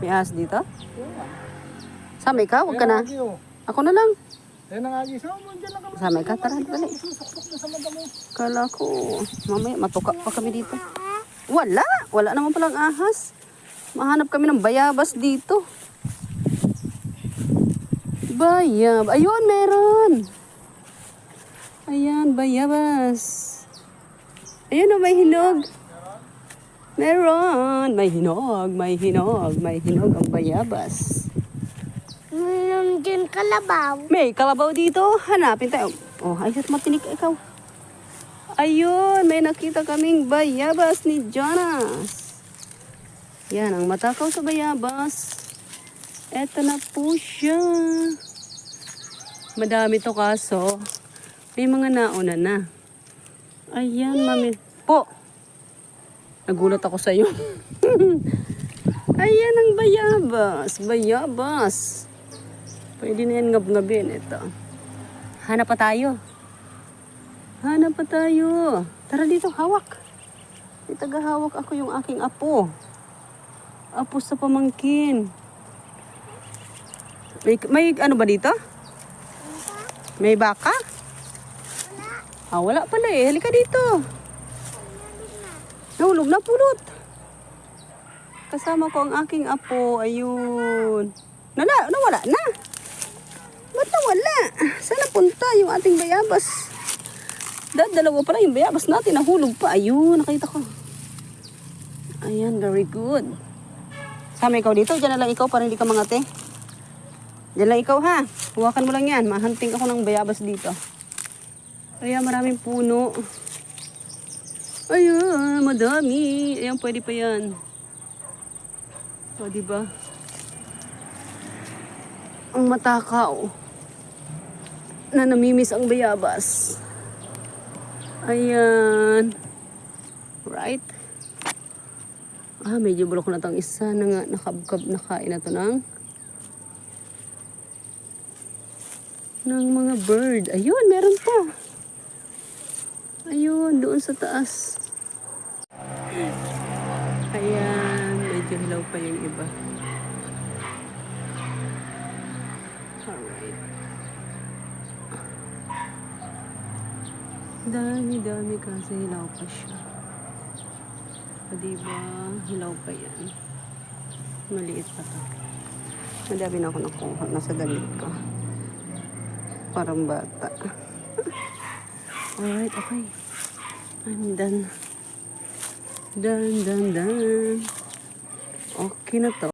May ahas dito? Sama ikaw? Huwag ka na. Ako na lang. Sama ikaw, tara, dali. Kala ko, mamaya matuka pa kami dito. Wala naman palang ahas. Mahanap kami ng bayabas dito. Ayun, meron. Ayan, bayabas. Ayun o, may hinog. Meron. May hinog ang bayabas. Meron din kalabaw. May kalabaw dito. Hanapin tayo. Oh, ayos matinik ikaw. Ayun, may nakita kaming bayabas ni Jonas. Yan, ang matakaw sa bayabas. Eto na po siya. Madami to kaso. May mga nauna na. Ayan, mami. Po! Nagulat ako sa'yo. Ayan ang bayabas. Pwede na yan ngab-ngabin. Ito. Hanap pa tayo. Tara dito, hawak. Itagahawak ako yung aking apo. Apo sa pamangkin. May ano ba dito? May baka? Wala pala eh. Halika dito. Nahulog na pulot. Kasama ko ang aking apo. Ayun. Nawala na. Ba't nawala? Saan napunta yung ating bayabas? Dalawa pala yung bayabas natin. Nahulog pa. Ayun, nakita ko. Ayan, very good. Sama ikaw dito. Diyan na lang ikaw para hindi ka mangate. Diyan lang ikaw ha. Huwakan mo lang yan. Mahanting ako ng bayabas dito. Ayan, maraming puno. Ayan, madami. Ayan, pwede pa yan. O, diba? Ang matakaw na namimiss ang bayabas. Ayan. Right? Medyo bulok na itong isa na nga nakabkab na kain na ito ng mga bird. Ayun, meron pa. Ayun, doon sa taas. Ayan, medyo hilaw pa yung iba. Alright. Dami kasi hilaw pa siya. Diba, hilaw pa yan. Maliit pa to. Madami na ako nakuha. Nasa damit ko. Parang bata. Alright, okay. I'm done. Done. Okay na to.